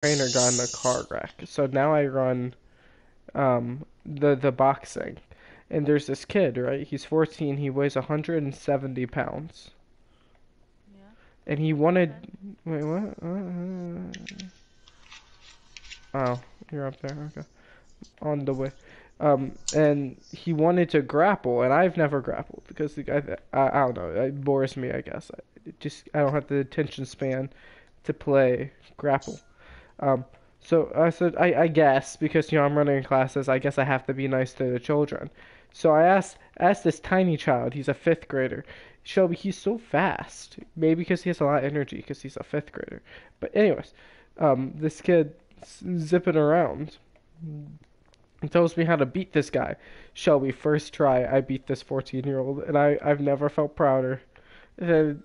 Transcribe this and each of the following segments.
trainer got in a car wreck. So now I run the boxing. And there's this kid, right? He's 14, he weighs 170 pounds. Yeah. And he wanted Okay. wait, what? Oh, you're up there. Okay. On the way. And he wanted to grapple, and I've never grappled because the guy, I don't know, it bores me, I guess. I don't have the attention span to play grapple. Um, so I said, I guess because I'm running classes, I guess I have to be nice to the children. So I asked this tiny child, he's a fifth grader, Shelby, he's so fast. Maybe because he has a lot of energy because he's a fifth grader. But anyways, this kid zipping around and tells me how to beat this guy. Shelby, first try, I beat this 14-year-old, and I've never felt prouder. And,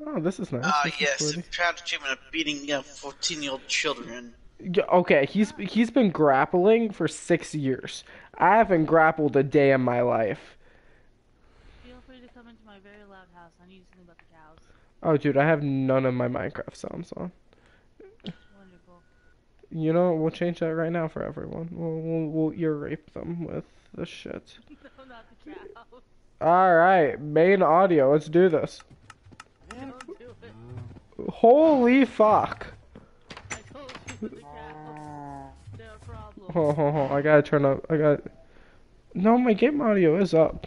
oh, this is nice. This is Yes, a pretty. proud achievement of beating 14-year-old children. Yeah, okay, he's been grappling for 6 years. I haven't grappled a day in my life. Feel free to come into my very loud house. I need something about the cows. Oh, dude, I have none of my Minecraft sounds on. Wonderful. You know, we'll change that right now for everyone. We'll ear rape them with the shit. No, not the cows. All right, main audio. Let's do this. Don't do it. Holy fuck! I told you the cows. They're a problem. Hold. I gotta turn up. No, my game audio is up.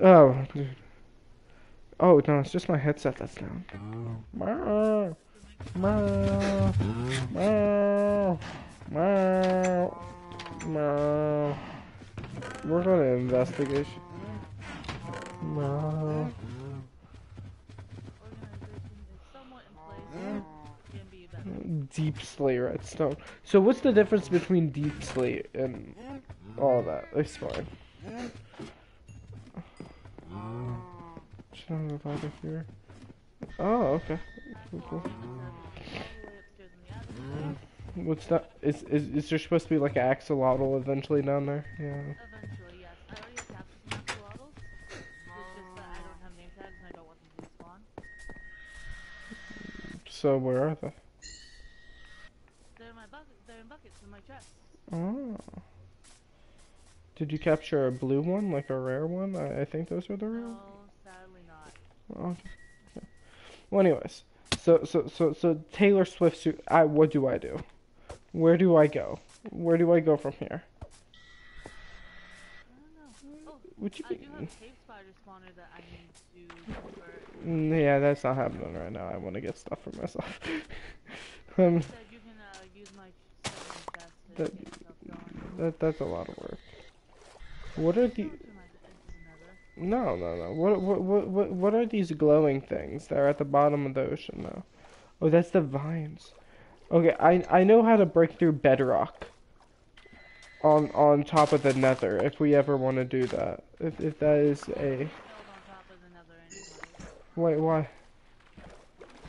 Oh, dude. Oh no, it's just my headset that's down. Meow. Meow. Meow. Meow. Meow. We're gonna investigate. Meow. Organization is somewhat in place. Can be better. Deep slate redstone. So what's the difference between deep slate and all that? It's fine. Should I move out of here? Oh, okay. Cool. What's that? Is there supposed to be like an axolotl eventually down there? Yeah. Eventually, yes. I already have captured some axolotls. It's just that I don't have name tags and I don't want them to spawn. So where are they? They're in my bucket. They're in buckets in my chest. Oh. Did you capture a blue one, like a rare one? I think those are the rare ones. No, sadly not. Oh, okay. Well, anyways, so Taylor Swift. What do I do? Where do I go? Where do I go from here? I don't know. Oh, What you I do mean? have a cave spider spawner that I need to convert. Yeah, that's not happening right now. I want to get stuff for myself. You said you can use my stone chest to that, get stuff going. that's a lot of work. What are the? No. What are these glowing things that are at the bottom of the ocean now? Oh, that's the vines. Okay, I know how to break through bedrock. On top of the nether, if we ever want to do that. If that is a. Wait, why?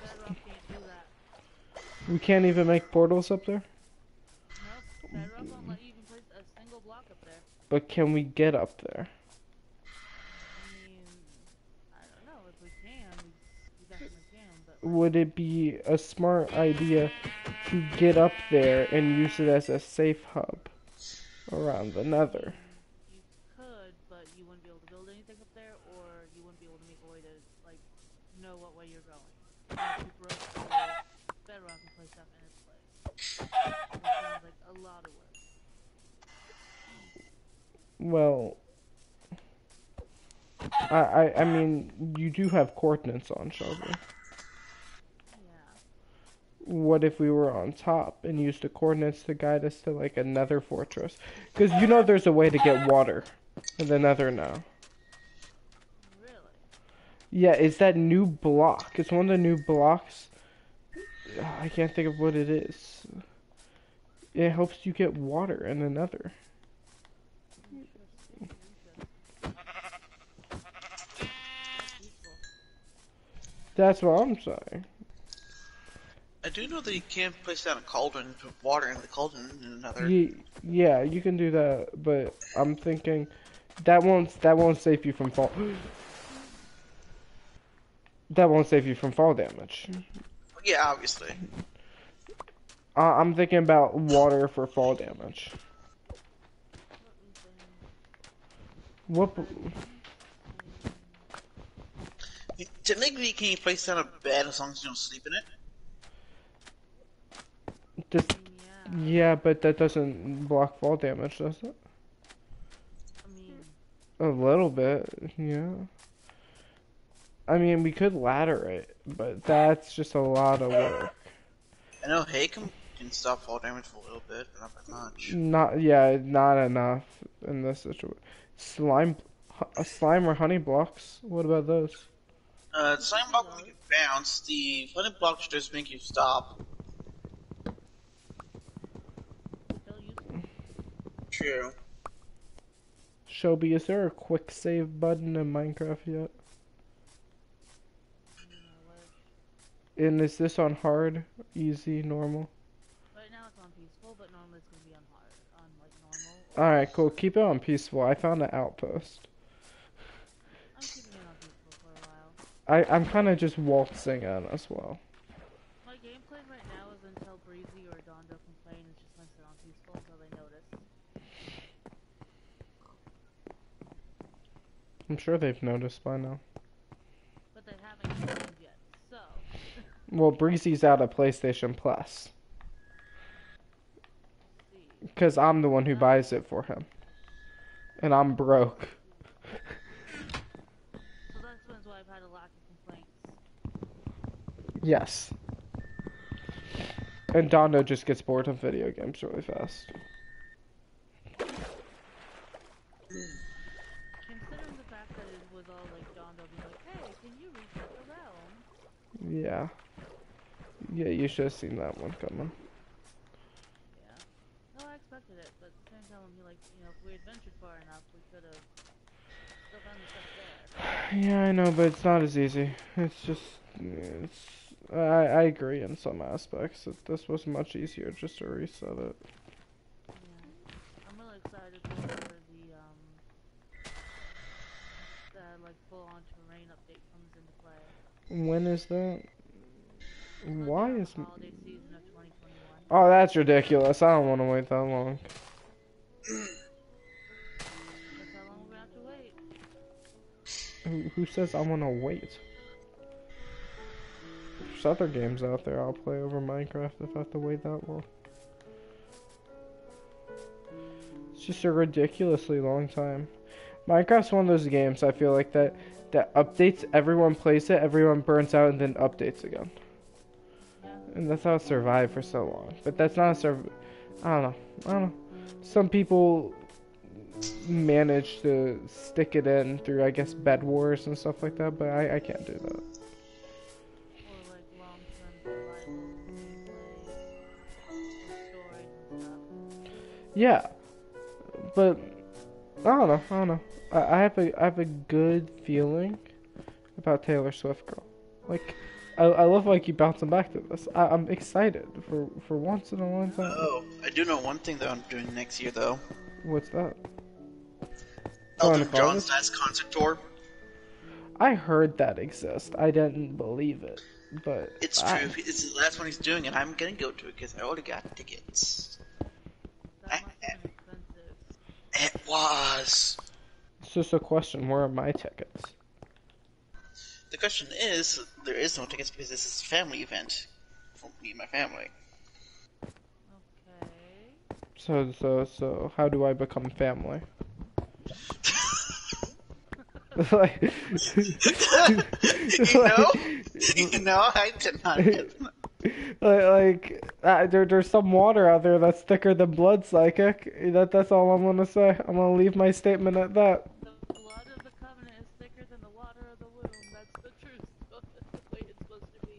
Bedrock can't do that. We can't even make portals up there? Nope, Bedrock won't let you even place a single block up there. But can we get up there? I mean, I don't know, if we can, we definitely can, but... Would it be a smart idea to get up there and use it as a safe hub around the nether? You could, but you wouldn't be able to build anything up there, or you wouldn't be able to make a way to, like, know what way you're going. You have to broke the bedrock and place stuff in its place. That sounds like a lot of work. Well, I mean, you do have coordinates on, Shelby. Yeah. What if we were on top and used the coordinates to guide us to, like, a nether fortress? Because you know there's a way to get water in the nether now. Really? Yeah, it's that new block. It's one of the new blocks. I can't think of what it is. It helps you get water in the nether. That's what I'm saying. I do know that you can place down a cauldron and put water in the cauldron and another. Yeah, you can do that, but I'm thinking that won't save you from fall. That won't save you from fall damage. Yeah, obviously. I'm thinking about water for fall damage. Let me think. What? Technically, can you place down a bed as long as you don't sleep in it? Just I mean, yeah. yeah, but that doesn't block fall damage, does it? I mean, A little bit, yeah. I mean, we could ladder it, but that's just a lot of work. I know hay can stop fall damage for a little bit, but not by much. Not enough in this situation. Slime, slime or honey blocks. What about those? The slime block will make you bounce. The honey block should just make you stop. still useful. True. Shelby, is there a quick save button in Minecraft yet? I wish. And is this on hard, easy, normal? Right now it's on peaceful, but normally it's gonna be on hard, on like normal. Alright, cool. Keep it on peaceful. I found an outpost. I'm keeping it on peaceful for a while. I'm kind of just waltzing in as well. My game plan right now is until Breezy or Dondo complain, it's just gonna sit on peaceful until they notice. I'm sure they've noticed by now. But they haven't complained yet, so. Well, Breezy's out of PlayStation Plus. See. Because I'm the one who buys it for him. And I'm broke. So that's why I've had a lack of complaints. Yes. And Dondo just gets bored of video games really fast. Considering the fact that it was all like Dondo being like, hey, can you reset the realm? Yeah. Yeah, you should have seen that one coming. Yeah. No, I expected it, but at the same time, he like, you know, if we adventured far enough, we could have still found the stuff there. Yeah, I know, but it's not as easy. It's just, I agree in some aspects. This was much easier just to reset it. Yeah. I'm really excited for whenever the like full-on terrain update comes into play. When is that? Why is... holiday season of 2021. Oh, that's ridiculous. I don't want to wait that long. That's how long we're gonna have to wait. Who says I want to wait? There's other games out there I'll play over Minecraft if I have to wait that long. It's just a ridiculously long time. Minecraft's one of those games I feel like that updates, everyone plays it, everyone burns out, and then updates again. And that's how it survived for so long. But that's not a I don't know. Some people manage to stick it in through, I guess, bed wars and stuff like that, but I can't do that. Or like long-term survival gameplay, stories and stuff. Yeah, but I don't know. I have a good feeling about Taylor Swift, girl. Like, I love how I keep bouncing back to this. I'm excited for once in a long time. Oh, I do know one thing that I'm doing next year though. What's that? Elton Going to John's college? last concert tour. I heard that exists. I didn't believe it, but It's true. It's the last one he's doing, and I'm gonna go to it because I already got tickets. That must have been expensive. It was. It's just a question. Where are my tickets? The question is, there is no tickets because this is a family event for me and my family. Okay. So how do I become family? Like, I did not get that. there's some water out there that's thicker than blood, psychic. That's all I'm gonna say. I'm gonna leave my statement at that. The blood of the covenant is thicker than the water of the womb. That's the truth. That's the way it's supposed to be.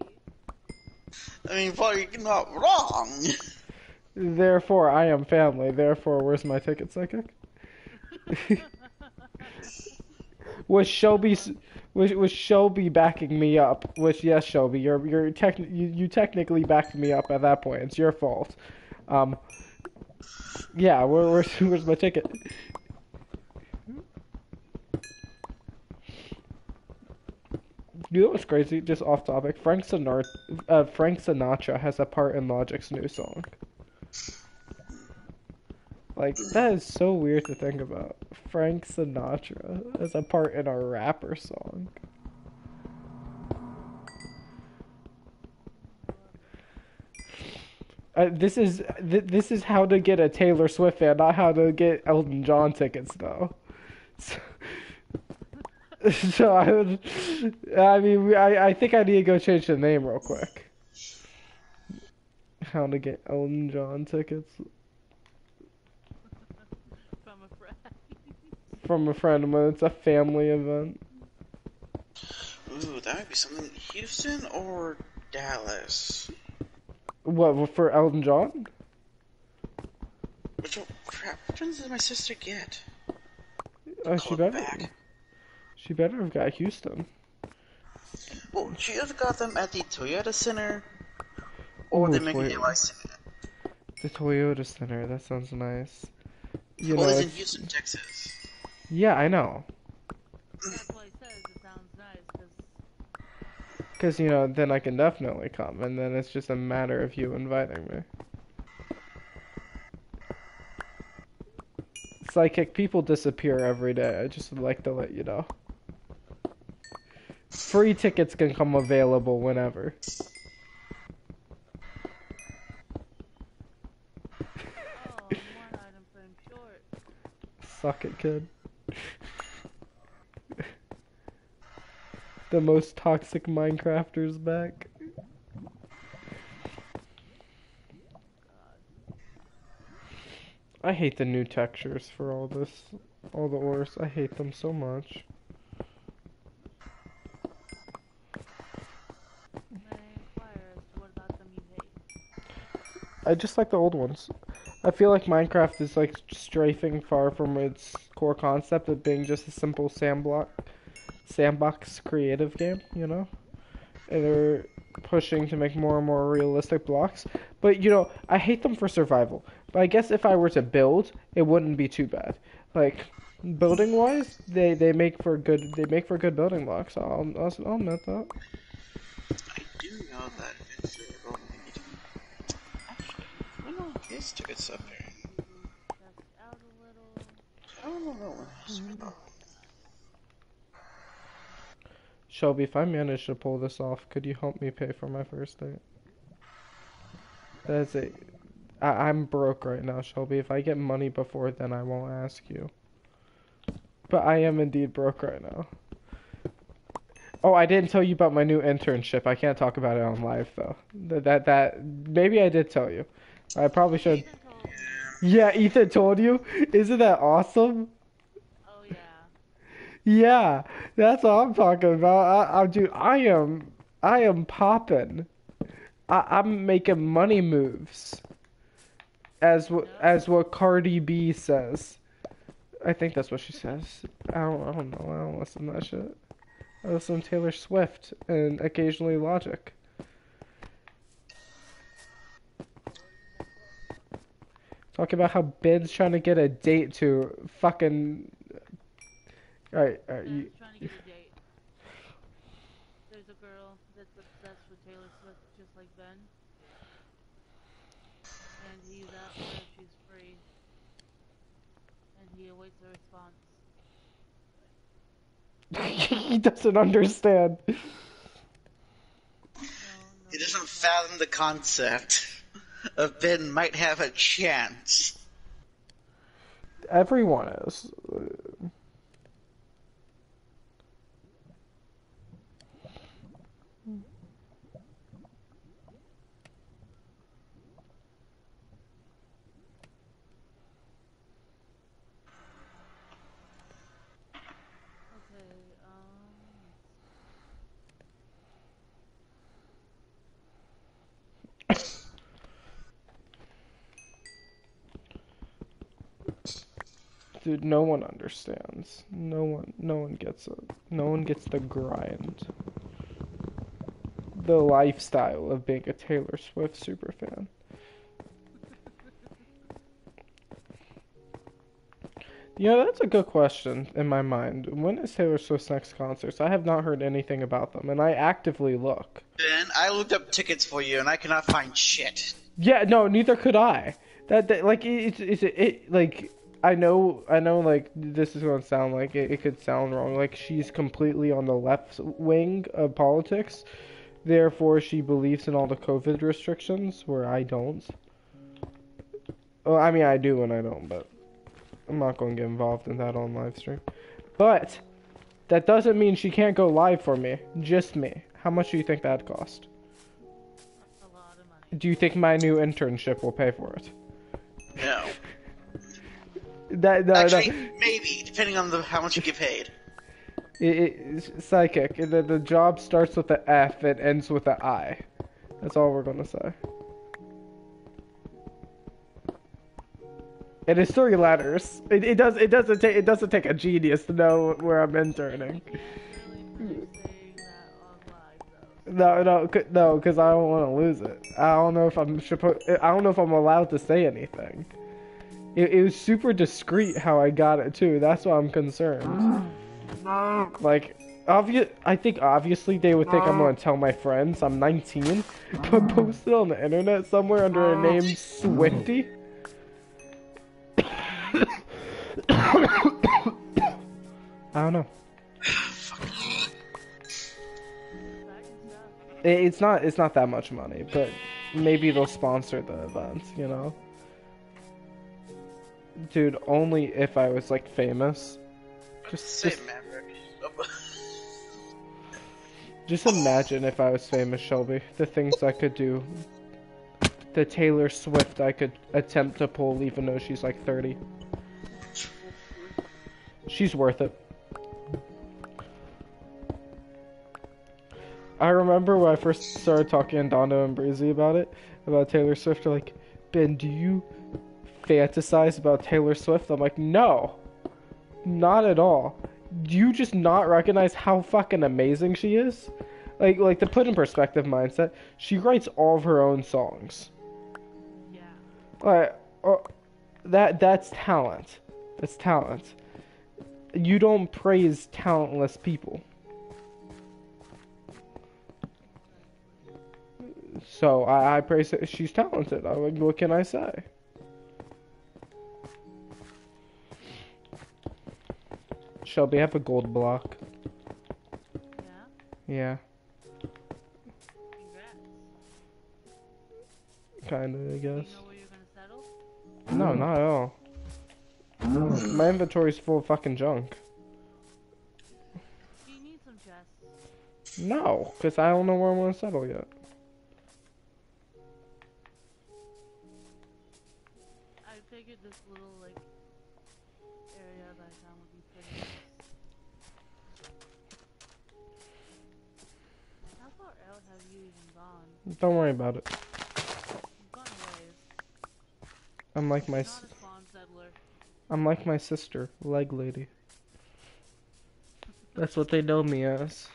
I mean, Paul, you're not wrong. Therefore, I am family. Therefore, where's my ticket, psychic? Was Shelby backing me up? Which, yes, Shelby, you technically backed me up at that point. It's your fault. Yeah, where's my ticket? You know what's crazy? Just off topic. Frank Sinatra has a part in Logic's new song. Like, that is so weird to think about. Frank Sinatra has a part in a rapper song. This is how to get a Taylor Swift fan, not how to get Elton John tickets, though. So, so I think I need to go change the name real quick. How to get Elton John tickets From a friend. from a friend when it's a family event. Ooh, that might be something. Houston or Dallas? What, for Elton John? Which one, crap, which ones did my sister get? Oh, Call it back. She better have got Houston. Well, she either got them at the Toyota Center, or Ooh, they make an AY Center. The Toyota Center, that sounds nice. You Well, know, it's in it's- Houston, Texas. Yeah, I know. That's why it says it sounds nice, Because, you know, then I can definitely come, and then it's just a matter of you inviting me. Psychic people disappear every day. I just would like to let you know. Free tickets can come available whenever. oh, one item frame short. Suck it, kid. The most toxic Minecrafters back. I hate the new textures for all the ores. I hate them so much. May I inquire as to what about them you hate? I just like the old ones. I feel like Minecraft is like strafing far from its core concept of being just a simple sandbox creative game, you know? And they're pushing to make more and more realistic blocks. But, you know, I hate them for survival. But I guess if I were to build, it wouldn't be too bad. Like, building wise, they make for good building blocks. I'll admit that. I do know that it's a roll meeting. Actually, I know his tickets up here. Just out a little. I don't know. Shelby, if I manage to pull this off, could you help me pay for my first date? That's it. I'm broke right now, Shelby. If I get money before then, I won't ask you. But I am indeed broke right now. Oh, I didn't tell you about my new internship. I can't talk about it on live, though. That maybe I did tell you. I probably should. Ethan told me. Yeah, Ethan told you? Isn't that awesome? Oh yeah. Yeah, that's what I'm talking about. Dude, I am popping. I'm making money moves. As what Cardi B says. I think that's what she says. I don't know. I don't listen to that shit. I listen to Taylor Swift and occasionally Logic. Talking about how Ben's trying to get a date to fucking. Alright, Ben's trying to get a date. There's a girl that's obsessed with Taylor Swift, just like Ben. And he's asked her if she's free. And he awaits a response. he doesn't understand. No, He doesn't fathom the concept of Ben might have a chance. Everyone is. Dude, no one understands. No one gets it. No one gets the grind. The lifestyle of being a Taylor Swift superfan. You know, that's a good question in my mind. When is Taylor Swift's next concerts? I have not heard anything about them, and I actively look. Ben, I looked up tickets for you and I cannot find shit. Yeah, no, neither could I. That like like I know like this is gonna sound like it could sound wrong. Like she's completely on the left wing of politics, therefore she believes in all the COVID restrictions, where I don't. Well, I mean I do and I don't, but I'm not gonna get involved in that on live stream. But that doesn't mean she can't go live for me, just me. How much do you think that'd cost? A lot of money. Do you think my new internship will pay for it? No. No, Actually, maybe, depending on how much you get paid. It's psychic. The job starts with the F and ends with the I. That's all we're gonna say. And it's 3 letters. It doesn't take a genius to know where I'm interning. Really saying that on live, though. No, because I don't want to lose it. I don't know if I'm allowed to say anything. It was super discreet how I got it too. That's why I'm concerned. Like, I think obviously they would think I'm gonna tell my friends I'm 19, but post it on the internet somewhere under a name Swifty. I don't know. It's not that much money, but maybe they'll sponsor the event, you know? Dude, only if I was like famous. Just imagine if I was famous, Shelby. The things I could do. The Taylor Swift I could attempt to pull even though she's like 30. She's worth it. I remember when I first started talking to Dondo and Breezy about Taylor Swift, they're like, Ben, do you fantasize about Taylor Swift? I'm like, no, not at all. Do you just not recognize how fucking amazing she is? Like to put in perspective mindset, she writes all of her own songs. Yeah. That's talent. That's talent. You don't praise talentless people. So I praise that she's talented. What can I say? Shelby, have a gold block. Yeah? Yeah. Congrats. Kinda, I Do you guess. know where you're gonna settle? No, not at all. My inventory's full of fucking junk. Do you need some chests? No, because I don't know where I'm gonna settle yet. I figured this little, like, area that I found would be pretty nice. How far out have you even gone? Don't worry about it. You've gone a ways. I'm like You're my not a spawn settler. I'm like my sister, Leg Lady. That's what they know me as.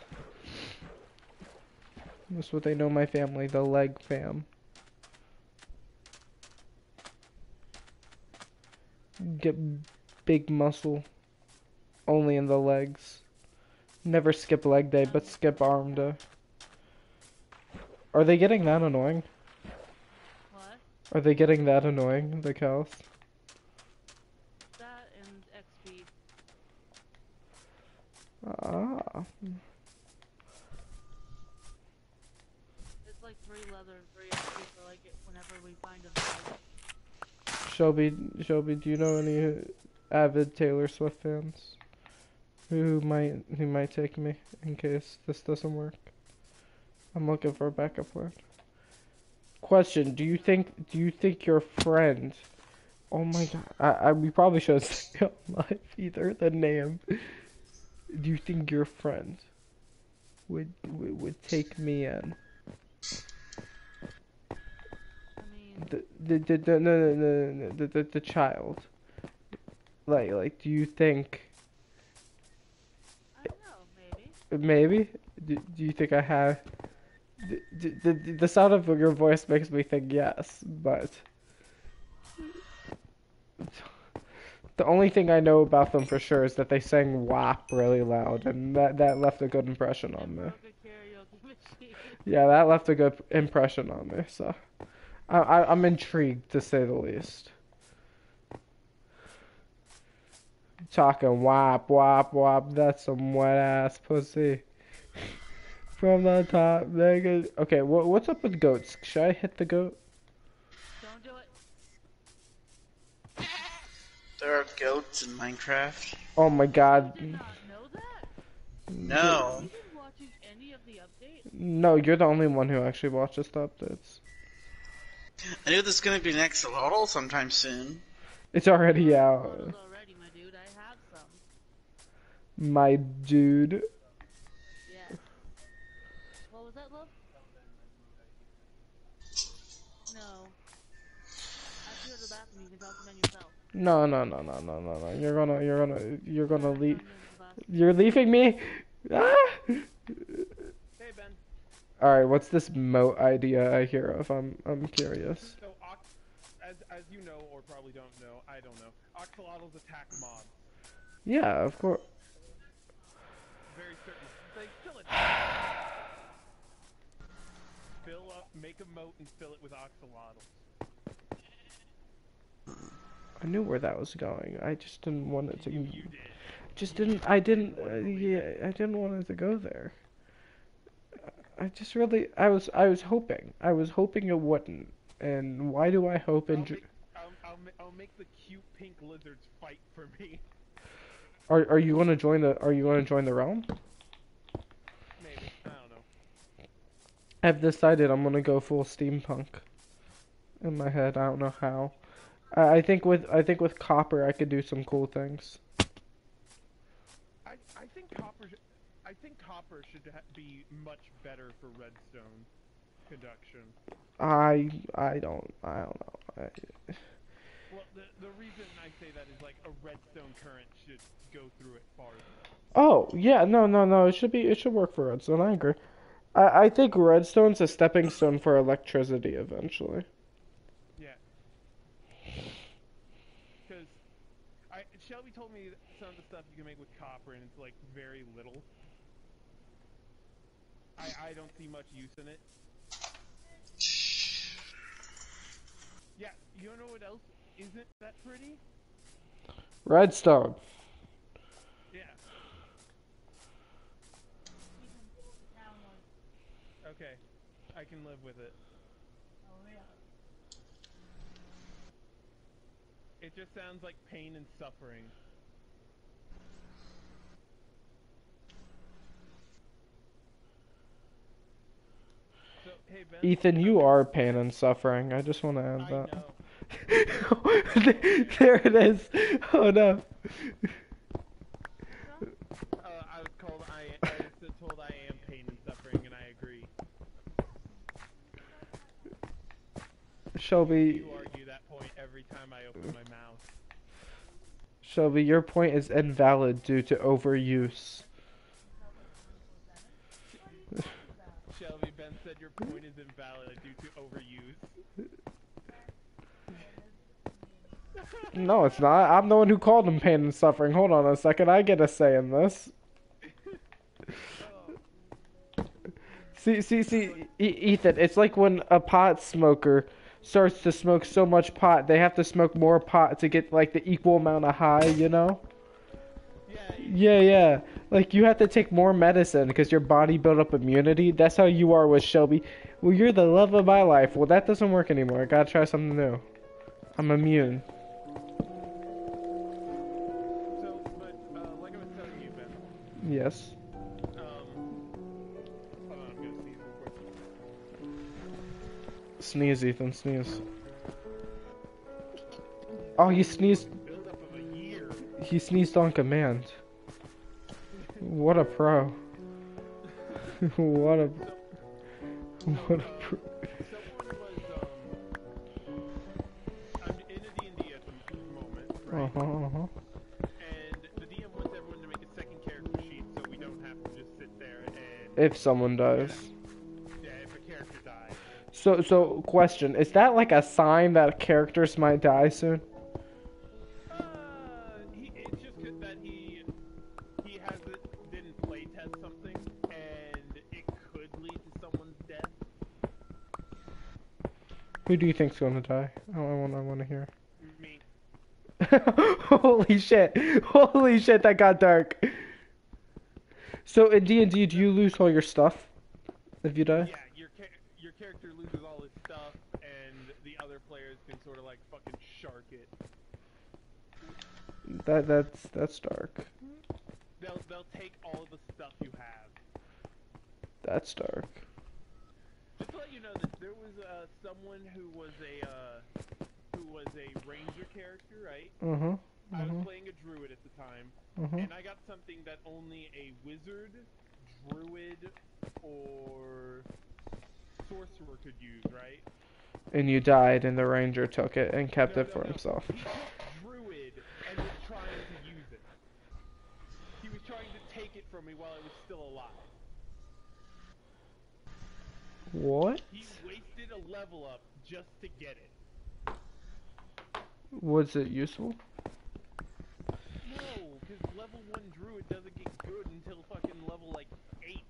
That's what they know my family, the Leg Fam. Get big muscle only in the legs. Never skip leg day, but skip arm day. Are they getting that annoying? What? Are they getting that annoying, the cows? That and XP. Ah. It's like 3 leather and 3 XP for like whenever we find a village. Shelby, do you know any avid Taylor Swift fans who might take me in case this doesn't work? I'm looking for a backup plan. Question: Do you think your friend? Oh my god! We probably should say on live either the name. Do you think your friend would take me in? The child. Like, do you think? I don't know, maybe. Maybe? Do you think I have? The sound of your voice makes me think yes, but The only thing I know about them for sure is that they sang WAP really loud, and that left a good impression on me. Broke a karaoke machine. Yeah, that left a good impression on me, so I'm intrigued to say the least. Talking WAP, WAP, WAP, that's some wet ass pussy. From the top, nigga. Okay, what's up with goats? Should I hit the goat? Don't do it. There are goats in Minecraft. Oh my god. Did not know that. No. Have you been watching any of the updates? No, you're the only one who actually watches the updates. I knew there's gonna be an axolotl sometime soon. It's already out. Photos already, my dude. I have some. My dude. Yes. What was that, love? No. After you go to the bathroom, you can talk to them yourself. No. You're gonna leave. You're leaving me? Ah! Hey, Ben. Alright, what's this moat idea I hear of? I'm curious. So, as you know, or probably don't know, I don't know, axolotls attack mobs. Yeah, of course. Very certain. They still attack. Fill up, make a moat, and fill it with axolotls. I knew where that was going. I just didn't want it to. You did. Just didn't. I didn't. Yeah, I didn't want it to go there. I just really. I was hoping. I was hoping it wouldn't. And why do I hope and? I'll make the cute pink lizards fight for me. Are you gonna join the? Are you gonna join the realm? Maybe. I don't know. I've decided I'm gonna go full steampunk. In my head, I don't know how. I think with copper I could do some cool things. I think copper should be much better for redstone conduction. I don't know. Well, the reason I say that is like a redstone current should go through it farther. Oh yeah, no. It should work for redstone. I agree. I think redstone's a stepping stone for electricity eventually. Yeah. Because Shelby told me that some of the stuff you can make with copper and it's like very little. I don't see much use in it. Yeah, you know what else isn't that pretty? Redstone. Yeah. Okay, I can live with it. It just sounds like pain and suffering. So, hey Ben. Ethan, you are pain and suffering. I just want to add I that. know. There it is. Oh no. I was told I am pain and suffering, and I agree. Shelby, You argue that point every time I open my mouth. Shelby, your point is invalid due to overuse. Shelby, Ben said your point is invalid due to overuse. No, it's not. I'm the one who called him pain and suffering. Hold on a second. I get a say in this. See, Ethan, it's like when a pot smoker starts to smoke so much pot, they have to smoke more pot to get like the equal amount of high, you know? Yeah. Like you have to take more medicine because your body built up immunity. That's how you are with Shelby. Well, you're the love of my life. Well, that doesn't work anymore. I gotta try something new. I'm immune. So, but like I was telling you, Ben. Yes. Hold on, I'm gonna sneeze real quick. Sneeze, Ethan, sneeze. Oh, he sneezed. Build up of a year. He sneezed on command. What a pro. What a pro. Someone was I'm in a D&D at the moment, right? And the DM wants everyone to make a second character sheet so we don't have to just sit there and If someone dies. yeah, if a character dies. So question, is that like a sign that characters might die soon? Who do you think's gonna die? I wanna hear. Me. Holy shit! Holy shit! That got dark. So in D&D, do you lose all your stuff if you die? Yeah, your character loses all his stuff, and the other players can sort of like fucking shark it. That's dark. They'll take all of the stuff you have. That's dark. Just to let you know that there was someone who was a ranger character, right? I was playing a druid at the time, and I got something that only a wizard, druid, or sorcerer could use, right? And you died, and the ranger took it and kept it for No. himself. He took druid and was trying to use it. He was trying to take it from me while I was still alive. What? He wasted a level up just to get it. Was it useful? No, because level 1 druid doesn't get good until fucking level like 8.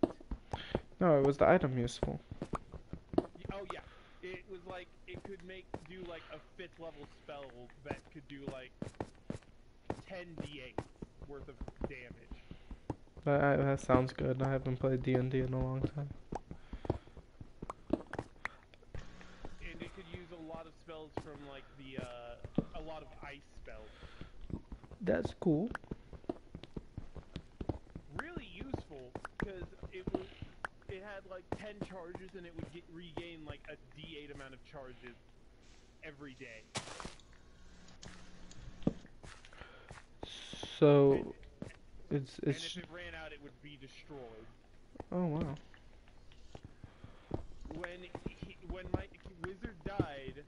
No, it was the item useful. Oh yeah, it was like, it could do like a 5th level spell that could do like 10 d8 worth of damage. That sounds good. I haven't played D&D in a long time. And it could use a lot of spells from like a lot of ice spells. That's cool. Really useful, because it had like 10 charges and it would regain like a d8 amount of charges every day. So, and it's if it ran out, it would be destroyed. oh wow. When my wizard died,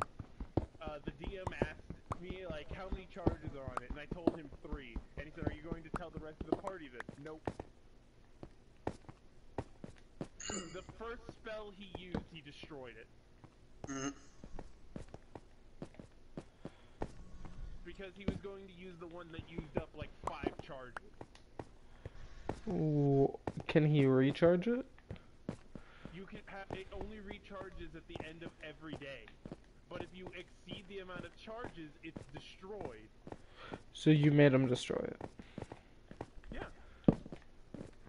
the DM asked me like how many charges are on it, and I told him 3. And he said, "Are you going to tell the rest of the party this?" Nope. The first spell he used, he destroyed it. Because he was going to use the one that used up like 5 charges. Ooh, can he recharge it? You can it only recharges at the end of every day. But if you exceed the amount of charges, it's destroyed. So you made him destroy it. Yeah.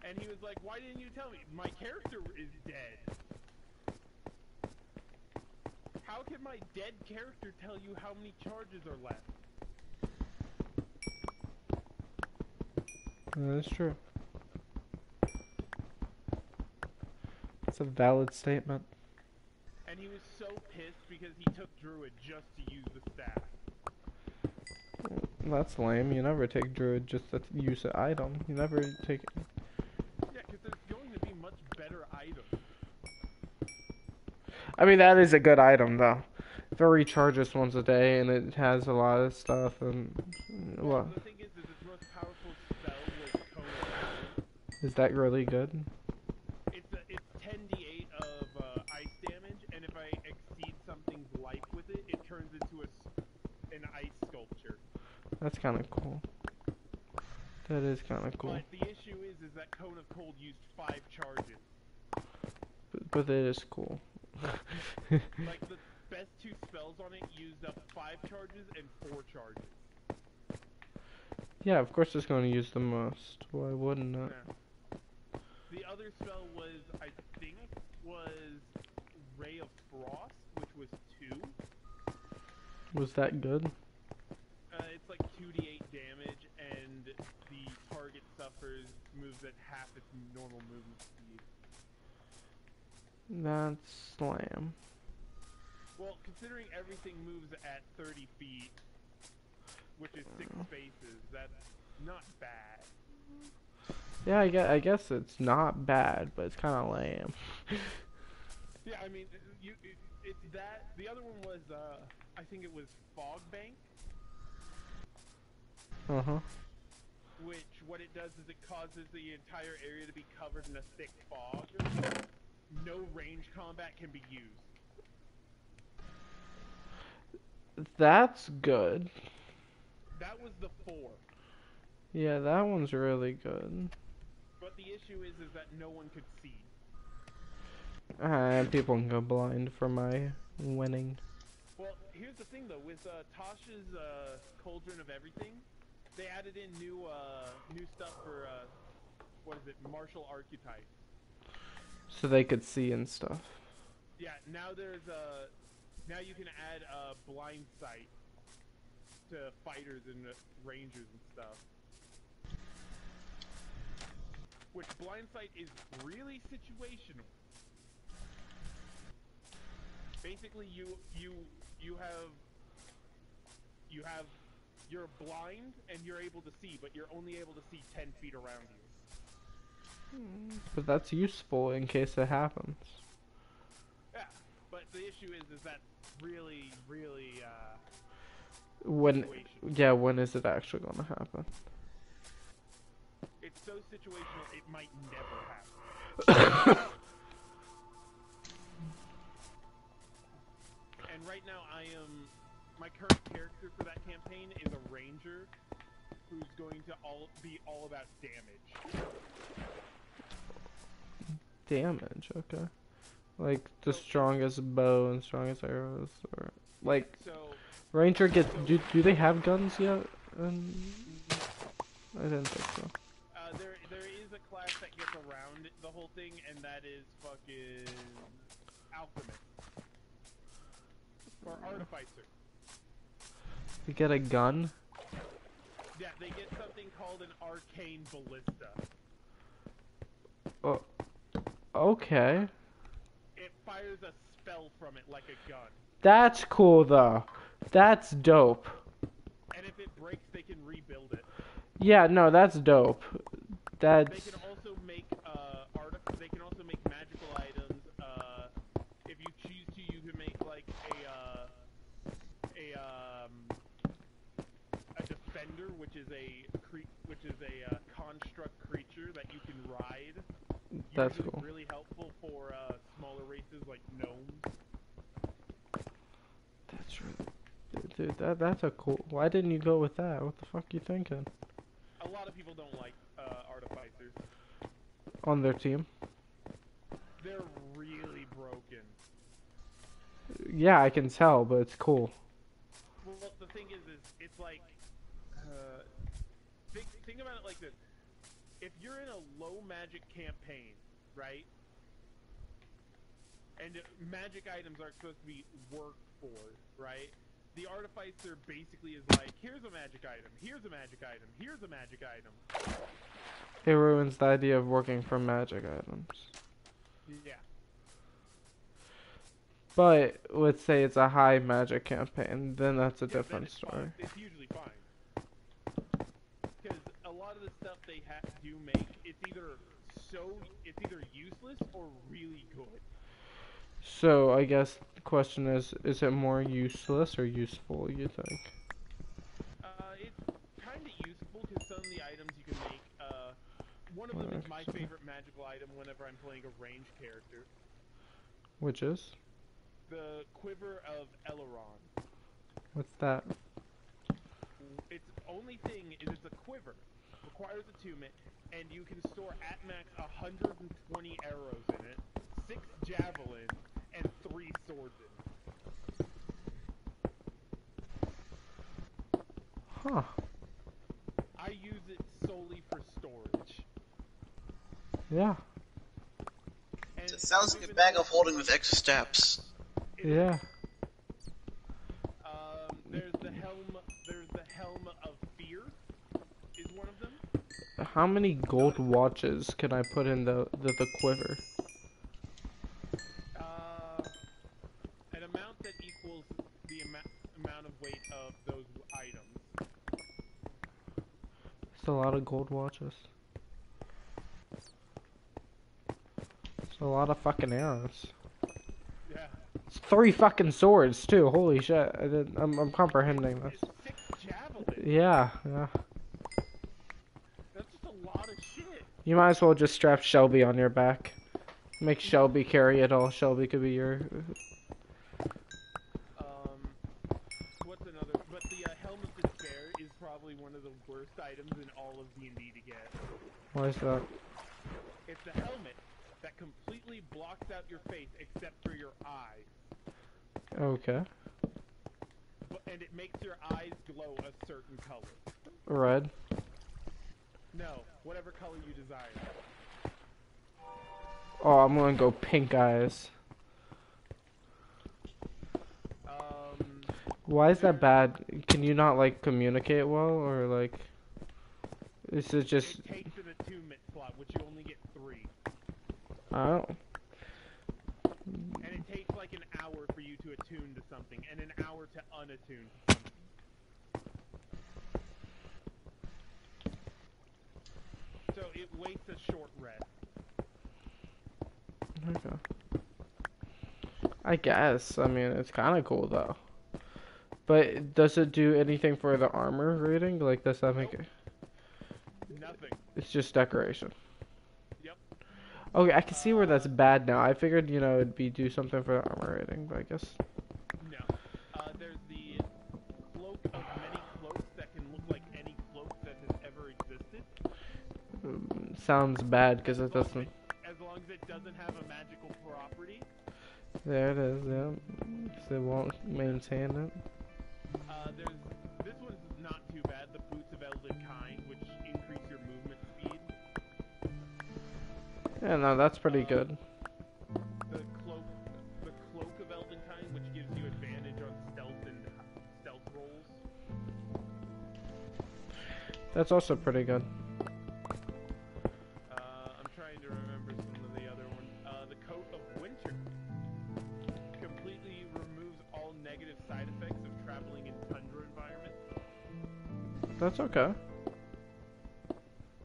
And he was like, "Why didn't you tell me? My character is dead. How can my dead character tell you how many charges are left?" That's true. It's a valid statement. And he was so pissed because he took druid just to use the staff. That's lame. You never take druid just to use an item. You never take it. Yeah, because there's going to be much better items. I mean, that is a good item, though. If it recharges once a day, and it has a lot of stuff, and... Well, the thing is its most powerful spell was Cone of Cold. Is that really good? It's 10d8 of ice damage, and if I exceed something's life with it, it turns into an ice sculpture. That's kind of cool. That is kind of cool. But the issue is that Cone of Cold used 5 charges. But it is cool. Like, the best 2 spells on it used up 5 charges and 4 charges. Yeah, of course it's going to use the most. Why wouldn't it? Yeah. The other spell was, I think, Ray of Frost, which was 2. Was that good? It's like 2d8 damage, and the target suffers moves at half its normal movement speed. That's slam. Well, considering everything moves at 30 feet, which is 6 spaces, that's not bad. Yeah, I guess it's not bad, but it's kind of lame. Yeah, I mean, it's that. The other one was, I think it was Fog Bank. Which, what it does is it causes the entire area to be covered in a thick fog. No range combat can be used. That's good. That was the 4. Yeah, that one's really good. But the issue is that no one could see. People can go blind for my winning. Well, here's the thing though, with Tasha's Cauldron of Everything, they added in new stuff for what is it, martial archetypes. So they could see and stuff. Yeah, now there's now you can add blind sight to fighters and rangers and stuff. Which blind sight is really situational. Basically, you're blind and you're able to see, but you're only able to see 10 feet around you. But that's useful in case it happens. Yeah, but the issue is that really When, situational. yeah, when is it actually gonna happen? It's so situational, it might never happen. And right now my current character for that campaign is a ranger who's going to be all about damage. Damage, okay. Like the strongest bow and strongest arrows, or like So Ranger gets. Do they have guns yet? I didn't think so. there is a class that gets around the whole thing, and that is fucking alchemist or artificer. They get a gun. Yeah, they get something called an arcane ballista. Oh, okay. It fires a spell from it like a gun. That's cool though. That's dope. And if it breaks, they can rebuild it. Yeah, no, that's dope. That's. They can also make they can also make magical items. If you choose to, you can make like a defender, which is a construct creature that you can ride. That's Usually cool. really helpful for smaller races like gnomes. That's really. Dude, that's a cool. Why didn't you go with that? What the fuck you thinking? A lot of people don't like artificers. On their team? They're really broken. Yeah, I can tell, but it's cool. Well, the thing is it's like, think about it like this. If you're in a low magic campaign, right? And magic items aren't supposed to be worked for, right? The artificer basically is like, here's a magic item, here's a magic item, here's a magic item. It ruins the idea of working for magic items. Yeah. But let's say it's a high magic campaign, then that's a Then different it's story. fine. It's usually fine. Because a lot of the stuff they do make, it's either useless or really good. So I guess the question is it more useless or useful, you think? It's kind of useful because some of the items you can make, one of them is my favorite magical item whenever I'm playing a ranged character. Which is? The Quiver of Elrond. What's that? Its only thing is it's a quiver, requires attunement, and you can store at max 120 arrows in it, 6 javelins, and 3 swords in it. Huh. I use it solely for storage. Yeah. And It sounds like a bag of holding with extra steps. Yeah. There's the helm of fear, is one of them. How many gold watches can I put in the quiver? An amount that equals the amount of weight of those items. It's a lot of gold watches. It's a lot of fucking arrows. Yeah. It's 3 fucking swords too. Holy shit! I'm comprehending this. It's 6 javelins. Yeah. That's just a lot of shit. You might as well just strap Shelby on your back. Make Shelby carry it all. Shelby could be your. What's another? But the Helm of Despair is probably one of the worst items in all of D&D to get. Why is that? It's a helmet that completely blocks out your face except for your eyes. Okay. makes your eyes glow a certain color. Red. No, whatever color you desire. Oh, I'm gonna go pink eyes. Why is that bad? Can you not like communicate well, or like? Is it just? It takes an attunement slot, which you only get 3. Oh. And it takes like an hour for you to attune to something, and an hour to unattune to something. So it waits a short rest. Okay. I guess. I mean, it's kind of cool though. But does it do anything for the armor rating? Like, does that make it? Nothing. It's just decoration. Yep. Okay, I can see where that's bad now. I figured, you know, it'd be do something for the armor rating, but I guess. No. There's the cloak of many cloaks that can look like any cloak that has ever existed. Sounds bad because it doesn't. As long as it doesn't have a magical property. There it is, yeah. So it won't maintain it. This one's not too bad. The boots of Elven Kind, which increase your movement speed. Yeah, no, that's pretty good. The cloak of Elven Kind, which gives you advantage on stealth rolls. That's also pretty good. I'm trying to remember some of the other ones. The coat of Winter completely removes all negative side effects of traveling in tundra environments. That's okay.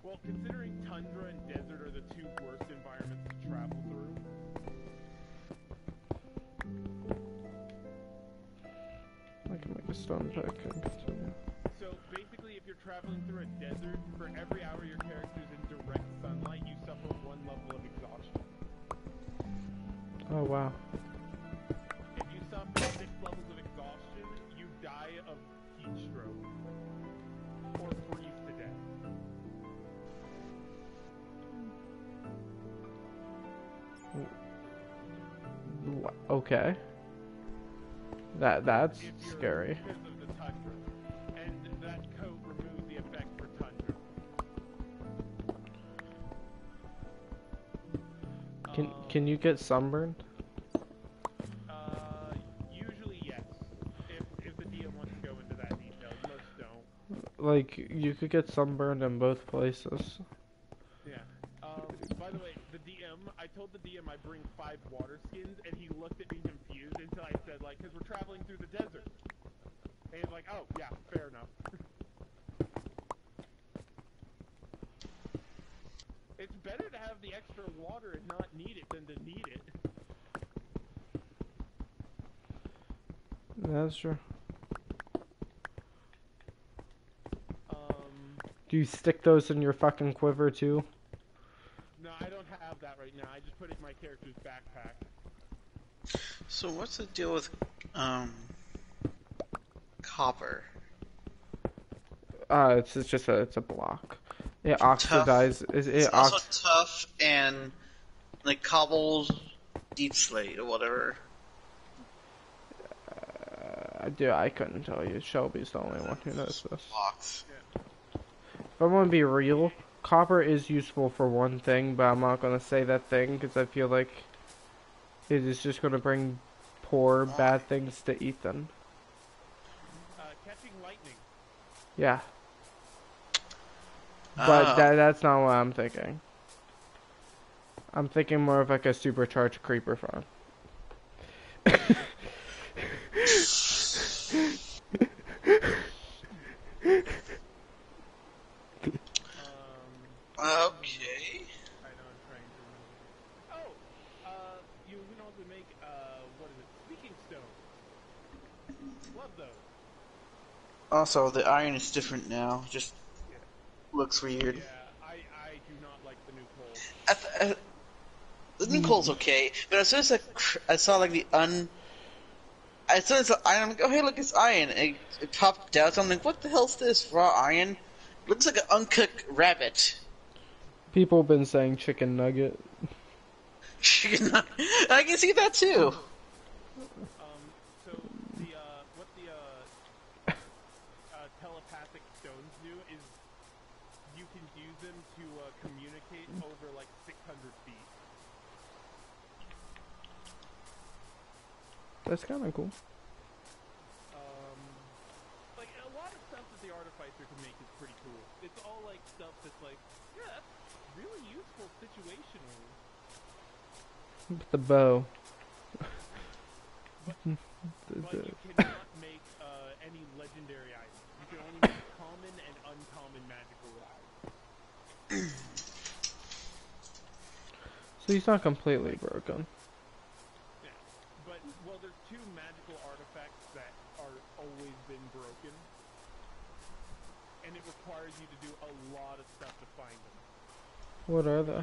Well, considering tundra and desert are the 2 worst environments to travel through. I can make a stone pick and continue. So basically, if you're traveling through a desert, for every hour your character's in direct sunlight, you suffer 1 level of exhaustion. Oh, wow. If you suffer 6 levels of exhaustion, you die of heat stroke. Or freeze to death. Okay. That's scary. Because of the tundra. And that coat removes the effect for tundra. Can you get sunburned? Usually yes. If the DM wants to go into that detail, most don't. Like, you could get sunburned in both places. Yeah. By the way, the DM, I told the DM I bring 5 water skins, and he looked at me confused until I said, like, because we're traveling through the desert. And he's like, oh, yeah, fair enough. It's better to have the extra water and not need it than to need it. That's true. Do you stick those in your fucking quiver too? No, I don't have that right now. I just put it in my character's backpack. So what's the deal with copper? It's a block. It oxidizes. It's also tough and like cobbled deep slate or whatever. I couldn't tell you. Shelby's the only one who knows this. Blocks. If I'm gonna be real, copper is useful for one thing, but I'm not gonna say that thing because I feel like it is just gonna bring poor, bad things to Ethan. Catching lightning. Yeah. But that's not what I'm thinking. I'm thinking more of like a supercharged creeper farm. Okay. I know I'm trying to remember. Oh! You can also make, what is it? Speaking stone. Love those. Also, the iron is different now. Just looks weird. Yeah, I do not like the new coal. The new coal's okay, but as soon as I saw like as soon as the iron, I'm like, oh hey, look, it's iron. And it popped out. So I'm like, what the hell's this? Raw iron? Looks like an uncooked rabbit. People have been saying chicken nugget. Chicken nugget. I can see that too. So the holographic stones do is you can use them to communicate over like 600 feet. That's kind of cool. Like a lot of stuff that the artificer can make is pretty cool. It's all like stuff that's like, yeah, that's really useful situationally. With the bow. But you cannot make any legendary items. You can only make common and uncommon magical items. So he's not completely broken. Yeah, but well, there's two magical artifacts that are always been broken, and it requires you to do a lot of stuff to find them. What are they?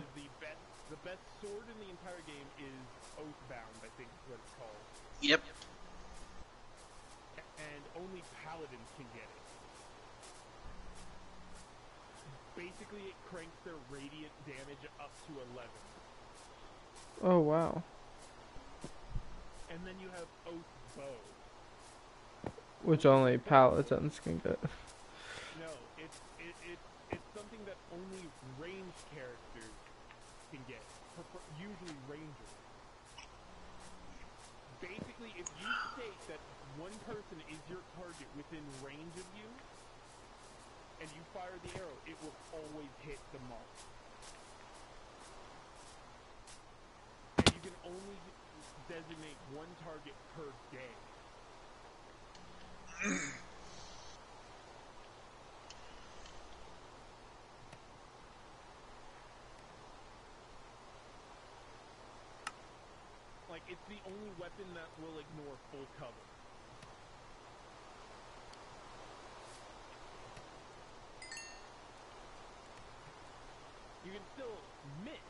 The best sword in the entire game is Oathbound, I think is what it's called. Yep. And only paladins can get it. Basically, it cranks their radiant damage up to 11. Oh wow. And then you have Oath Bow. Which only paladins can get. No, it's something that only ranged characters can get. Usually rangers. Basically, if you state that one person is your target within range of you, and you fire the arrow, it will always hit the mark. And you can only designate one target per day. Like, it's the only weapon that will ignore full cover. You can still miss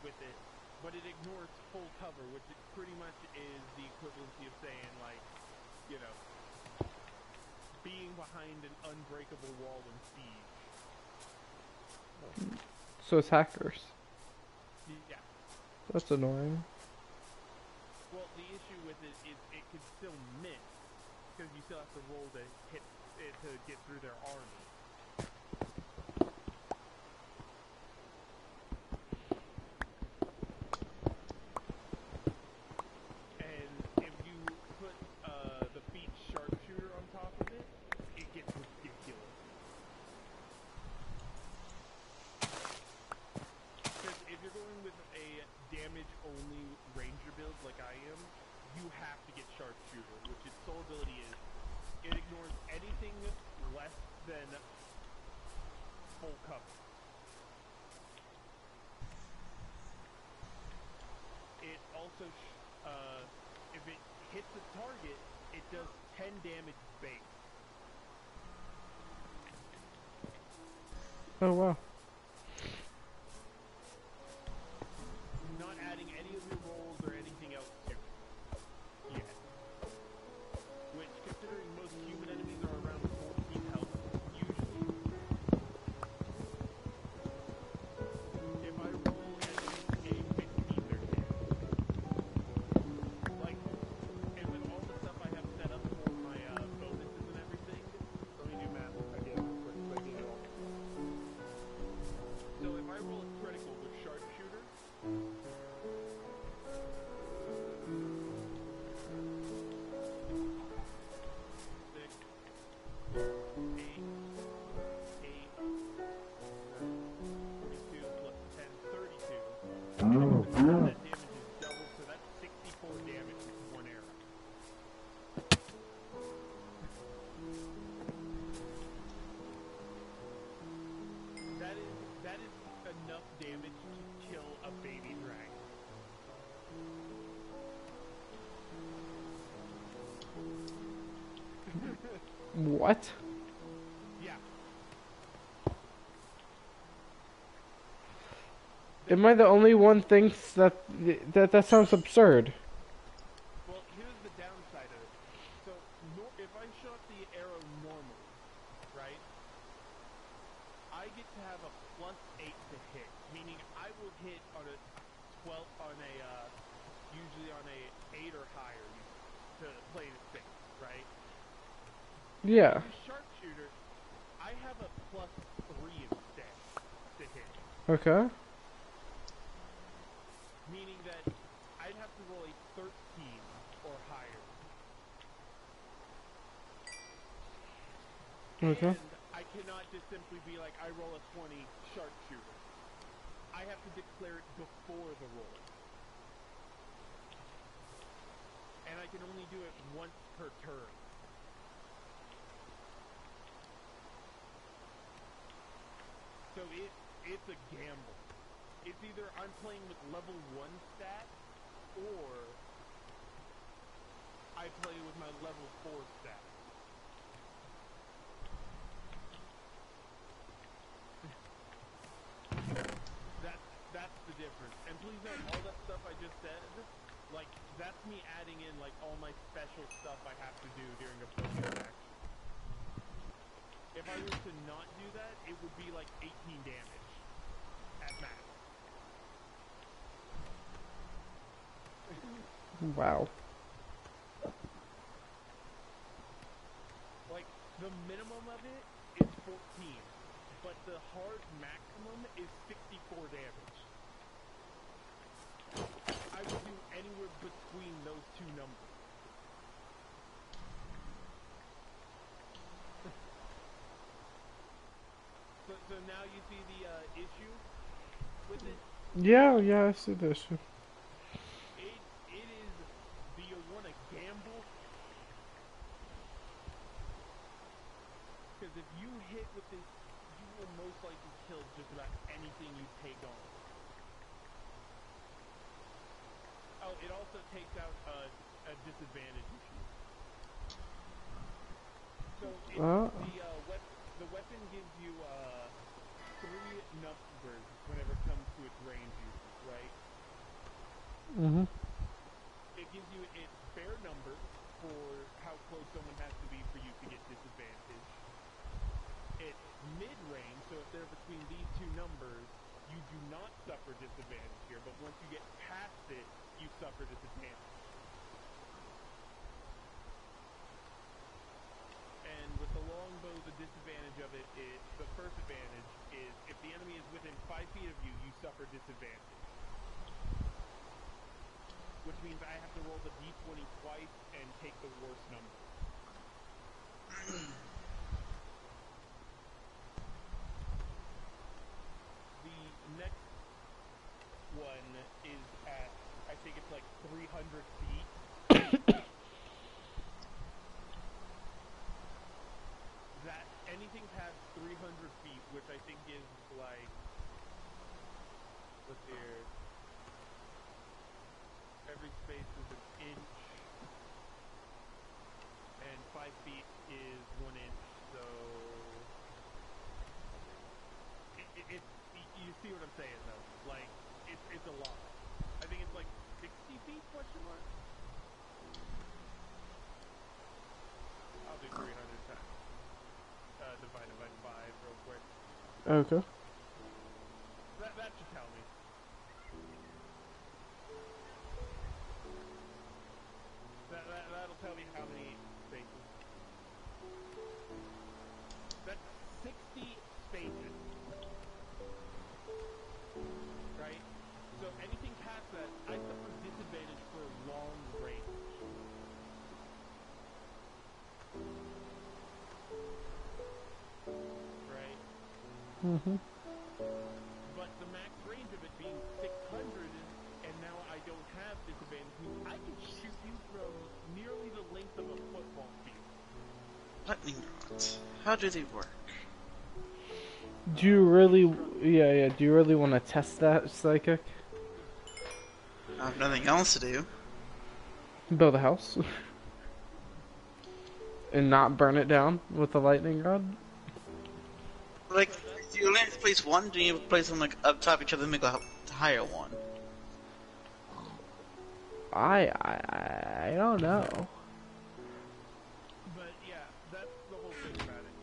with it, but it ignores full cover, which it pretty much is the equivalency of saying, like, you know, being behind an unbreakable wall in Siege. So it's hackers. Yeah. That's annoying. Well, the issue with it is it can still miss, because you still have to roll to hit it to get through their army. And if you put the feat sharpshooter on top of it, it gets ridiculous. Because if you're going with a damage-only ranger build like I am, you have to get sharpshooter, which its sole ability is it ignores anything less than full cover. It also, if it hits a target, it does 10 damage base. Oh wow. Not adding any of your rolls or anything else to it yet. Which, considering most human enemies are around 14 health, usually. If I roll at least a 15 or 10. Like, and with all the stuff I have set up for my bonuses and everything, let me do math again real quick. So if I roll a critical with sharpshooter, that damage is doubled, so that's 64 damage with one arrow. That is enough damage to kill a baby dragon. What? Yeah. Am I the only one thinks that sounds absurd? Well, here's the downside of it. So, if I shot the arrow normally, right, I get to have a +8 to hit, meaning I will hit on a 12, usually on a 8 or higher to play it safe, right? Yeah. If you sharpshooter, Okay. Meaning that I'd have to roll a 13 or higher. Okay. And I cannot just simply be like, I roll a 20 sharpshooter. I have to declare it before the roll. And I can only do it once per turn. So it's a gamble. It's either I'm playing with level 1 stat, or I play with my level 4 stat. That's the difference. And please note, all that stuff I just said, like, that's me adding in, like, all my special stuff I have to do during a focus action. If I were to not do that, it would be like 18 damage at max. Wow. Like, the minimum of it is 14, but the hard maximum is 64 damage. I would do anywhere between those two numbers. So now you see the issue with it? Yeah, yeah, I see this. It is, do you want to gamble? Because if you hit with this, you will most likely kill just about anything you take on. Oh, it also takes out a disadvantage issue. So the weapon gives you 3 numbers whenever it comes to its range uses, right? Mm-hmm. It gives you its fair number for how close someone has to be for you to get disadvantage. It's mid-range, so if they're between these two numbers, you do not suffer disadvantage here, but once you get past it, you suffer disadvantage. And with the longbow, the disadvantage of it is, the first advantage is, if the enemy is within 5 feet of you, you suffer disadvantage. Which means I have to roll the d20 twice and take the worst number. The next one is at, I think it's like 300 feet. That anything past 300 feet, which I think is like, let's see here, every space is an inch, and 5 feet is 1 inch, so you see what I'm saying though, like, it's a lot. I think it's like 60 feet, question mark? I'll do 300 times. Divided by 5 real quick. Okay. That should tell me. That'll tell me how many spaces. That's 60 spaces. Right? So anything past that, I suffer disadvantage for long range. Right? Mm-hmm. But the max range of it being 600, and now I don't have disadvantage, means I can shoot you from nearly the length of a football field. Let me not. How do they work? Do you really, yeah, do you really want to test that, Psychic? I have nothing else to do. Build a house? And not burn it down with a lightning rod? Like, do you only have to place one? Do you place them like up top each other and make a higher one? I don't know. But yeah, that's the whole thing about it,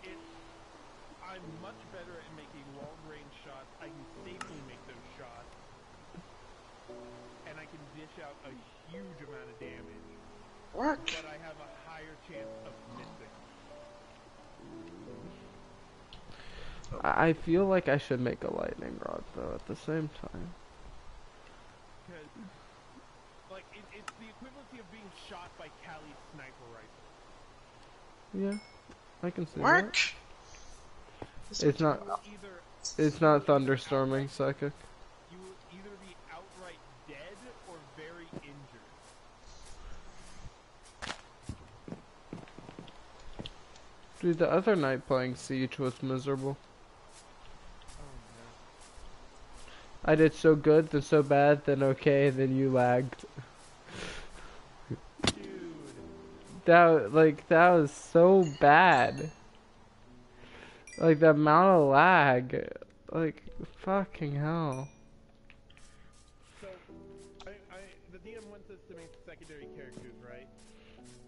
is I'm much better at making long-range shots. I can safely make those shots, and I can dish out a huge amount of damage. Work. But I have a higher chance of missing. I feel like I should make a lightning rod though at the same time. Because, like, it's the equivalency of being shot by Callie's sniper rifle. Yeah, I can see Mark? that. It's not. It's not thunderstorming psychic. You will either be outright dead or very injured. Dude, the other night playing Siege was miserable. I did so good, then so bad, then okay, then you lagged. Dude. That was so bad. Like, the amount of lag. Like, fucking hell. So, the DM wants us to make secondary characters, right?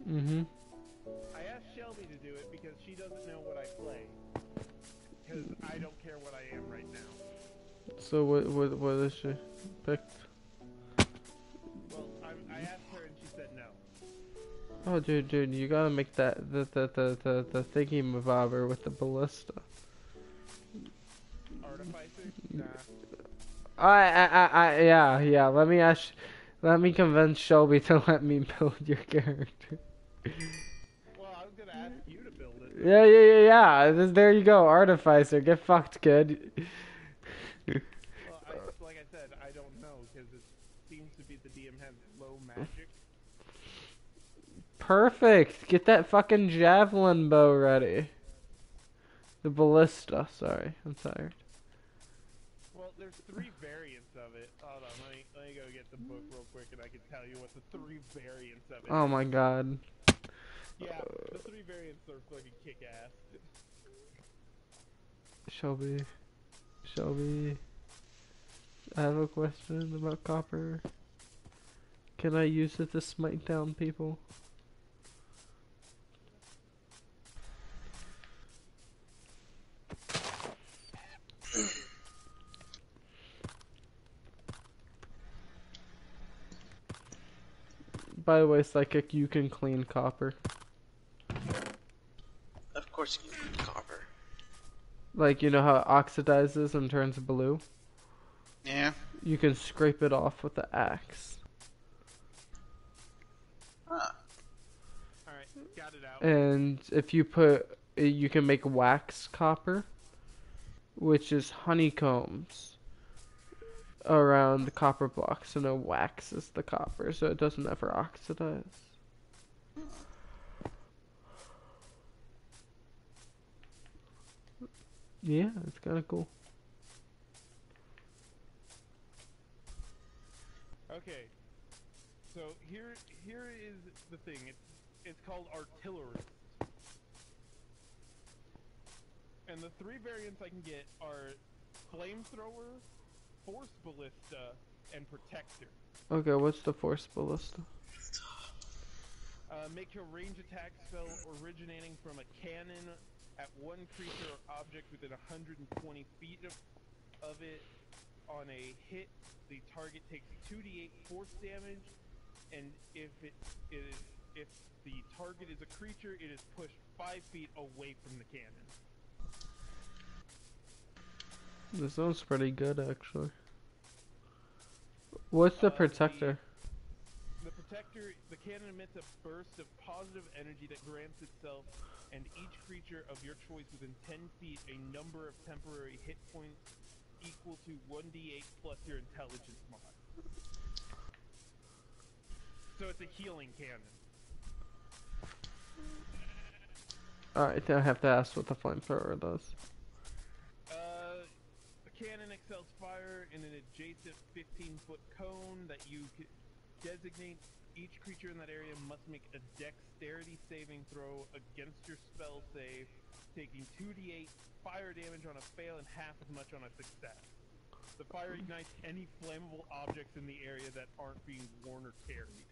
Mm-hmm. I asked Shelby to do it because she doesn't know what I play. Because I don't care what I am right now. So what is she picked? Well, I asked her and she said no. Oh, dude, you gotta make that the thingy mobber with the ballista. Artificer? Nah. Yeah. Let me convince Shelby to let me build your character. Well, I was gonna ask you to build it. Yeah. There you go, Artificer. Get fucked, kid. Well, like I said, I don't know because it seems to be the DM has low magic. Perfect. Get that fucking javelin bow ready. The ballista. Sorry, I'm tired. Well, there's 3 variants of it. Hold on, let me go get the book real quick and I can tell you what the 3 variants of it. Oh my god. Yeah, the 3 variants are fucking kick ass. Shelby, I have a question about copper. Can I use it to smite down people? By the way, Psychic, you can clean copper. Of course you can copper. Like, you know how it oxidizes and turns blue? Yeah. You can scrape it off with the axe. Huh. Alright, got it out. And if you put, you can make wax copper, which is honeycombs around the copper blocks, and it waxes the copper so it doesn't ever oxidize. Yeah, it's kind of cool. Okay, so here is the thing. It's called artillerist, and the 3 variants I can get are flamethrower, force ballista, and protector. Okay, what's the force ballista? Make a range attack spell originating from a cannon at one creature or object within 120 feet of it. On a hit, the target takes 2d8 force damage, and if the target is a creature, it is pushed 5 feet away from the cannon. This sounds pretty good, actually. What's the protector? The protector, the cannon emits a burst of positive energy that grants itself and each creature of your choice within 10 feet a number of temporary hit points equal to 1d8 plus your intelligence mod. So it's a healing cannon. Alright, then I have to ask what the flamethrower does. The cannon excels fire in an adjacent 15-foot cone that you designate. Each creature in that area must make a dexterity saving throw against your spell save, taking 2d8 fire damage on a fail and half as much on a success. The fire ignites any flammable objects in the area that aren't being worn or carried.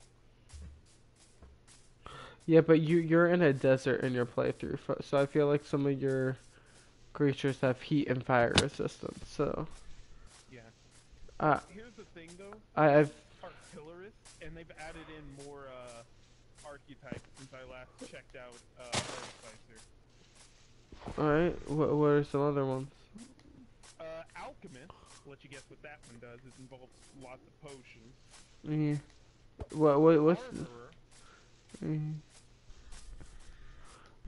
Yeah, but you're in a desert in your playthrough, so I feel like some of your creatures have heat and fire resistance, so... Yeah. Here's the thing, though. I've... Artillerist, and they've added in more, archetypes since I last checked out, Artificer. Alright, what are some other ones? Alchemist. I'll let you guess what that one does. It involves lots of potions. Yeah. What's Armorer.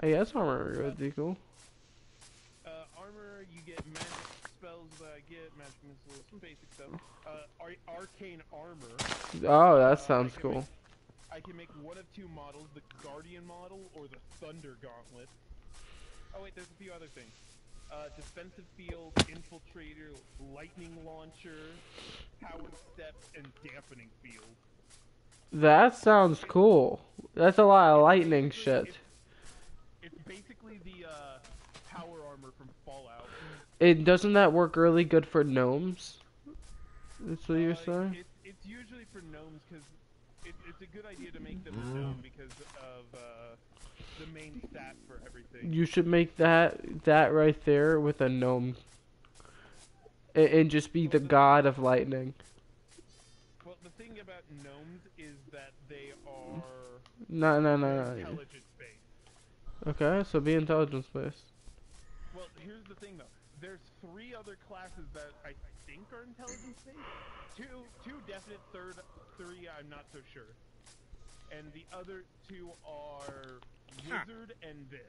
I guess armor would be cool. Armor, you get magic spells that I get, magic missiles, some basic stuff. Arcane armor. Oh, that sounds cool. I can make one of two models, the Guardian model or the Thunder Gauntlet. Oh wait, there's a few other things. Defensive field, infiltrator, lightning launcher, powered steps, and dampening field. That sounds cool. That's a lot of lightning shit. It's basically the power armor from Fallout. Doesn't that work really good for gnomes? That's what you're saying? It's usually for gnomes because it's a good idea to make them a gnome because of the main stat for everything. You should make that right there with a gnome. And just be the god of lightning. Well, the thing about gnomes is that they are No. intelligence-based. Okay, so be intelligence-based. Well, here's the thing, though. There's 3 other classes that I think are intelligence-based. Two definite, 3 I'm not so sure. And the other 2 are wizard and this.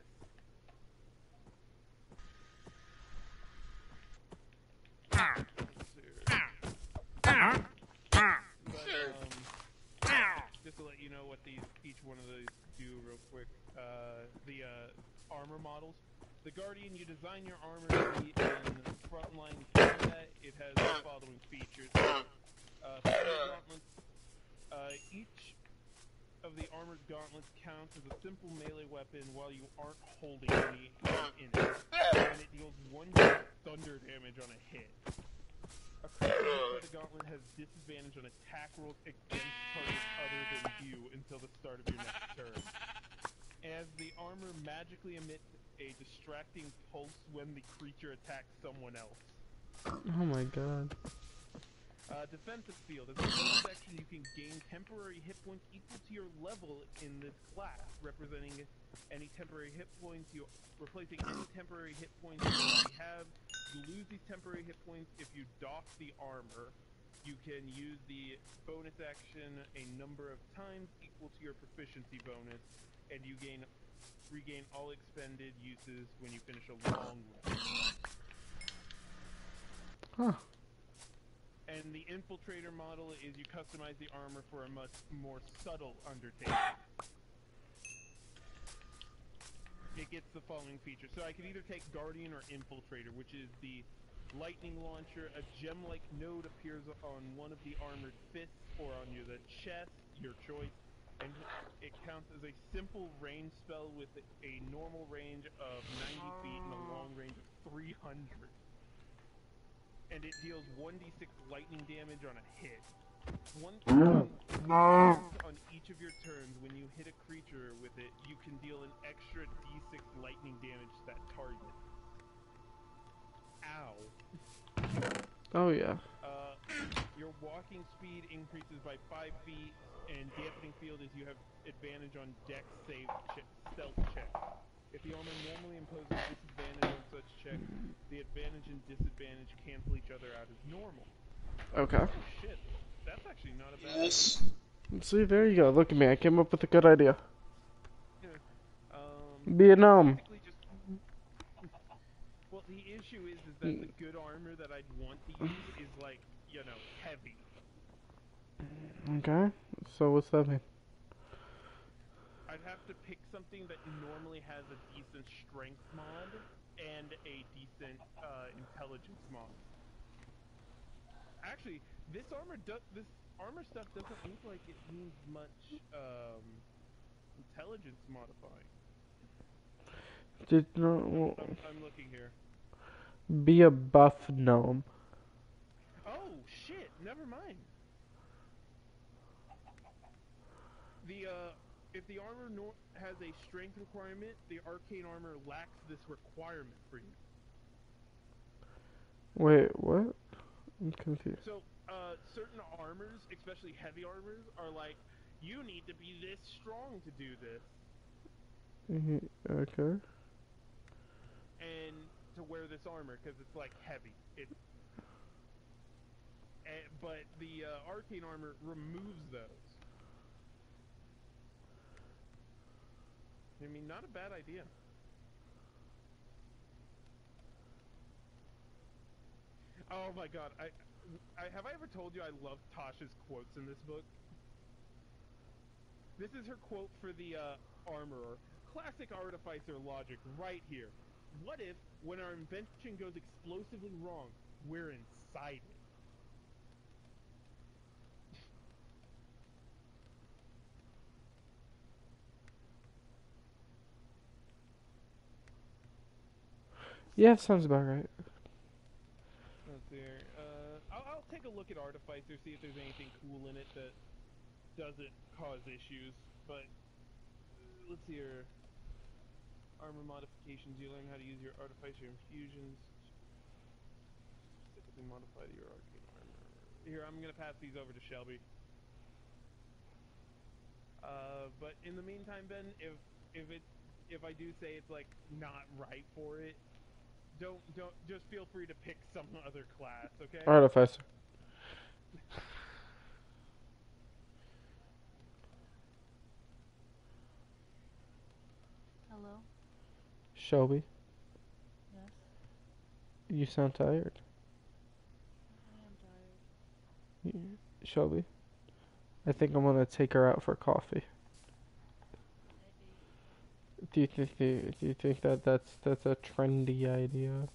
Just to let you know what each one of these do real quick. The armor models. The Guardian, you design your armor to be in frontline combat. It has the following features. Each of the armored gauntlets counts as a simple melee weapon while you aren't holding any in it. And it deals 1 thunder damage on a hit. A creature with the gauntlet has disadvantage on attack rolls against targets other than you until the start of your next turn. As the armor magically emits a distracting pulse when the creature attacks someone else. Oh my god. Defensive field. As a bonus action, you can gain temporary hit points equal to your level in this class, representing any temporary hit points replacing any temporary hit points you already have. You lose these temporary hit points if you doff the armor. You can use the bonus action a number of times equal to your proficiency bonus, and you regain all expended uses when you finish a long rest. Huh. And the infiltrator model is you customize the armor for a much more subtle undertaking. It gets the following features. So I can either take Guardian or Infiltrator, which is the lightning launcher. A gem-like node appears on one of the armored fists or on the chest, your choice. And it counts as a simple range spell with a normal range of 90 feet and a long range of 300. And it deals 1d6 lightning damage on a hit. On each of your turns, when you hit a creature with it, you can deal an extra d6 lightning damage to that target. Ow. Oh yeah. Your walking speed increases by 5 feet, and dampening field is you have advantage on dex save stealth checks. If the armor normally imposes disadvantage on such checks, the advantage and disadvantage cancel each other out as normal. Okay. Oh shit, that's actually not a bad Yes. See, there you go. Look at me. I came up with a good idea. Yeah. Be a gnome. Well, the issue is that the good armor that I'd want to use is like, heavy. Okay. So what's that mean? I'd have to pick something that normally has a decent strength mod and a decent intelligence mod. Actually, this armor stuff doesn't look like it means much intelligence modifying. I'm looking here. Be a buff gnome. Oh shit! Never mind. If the armor has a strength requirement, the arcane armor lacks this requirement for you. Wait, what? I'm confused. So, certain armors, especially heavy armors, are like, you need to be this strong to do this. Okay. And to wear this armor, because it's like heavy. but the arcane armor removes those. I mean, not a bad idea. Oh my god, have I ever told you I love Tasha's quotes in this book? This is her quote for the armorer. Classic artificer logic right here. What if, when our invention goes explosively wrong, we're inside it? Yeah, sounds about right. Let's see here. I'll take a look at Artificer, see if there's anything cool in it that doesn't cause issues. But let's see here. Armor modifications. You learn how to use your Artificer infusions. Specifically modify your arcane armor. Here, I'm gonna pass these over to Shelby. But in the meantime, Ben, if I do say it's like not right for it, don't just feel free to pick some other class, okay? Artificer. Hello? Shelby, Yes? you sound tired. I am tired. Shelby, I think I'm gonna take her out for coffee. Maybe. Do you think that that's a trendy idea?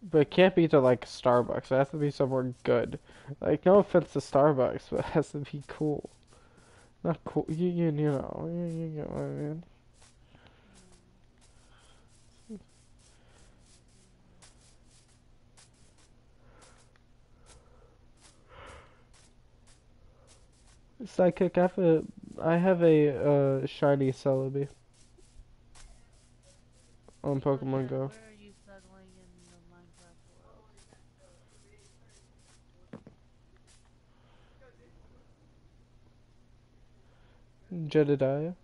But it can't be to like Starbucks. It has to be somewhere good. Like, no offense to Starbucks, but it has to be cool. Not cool. You know. You get what I mean. Sidekick, I have a shiny Celebi on Pokemon Go. Where are you settling in the Minecraft world? Jedediah.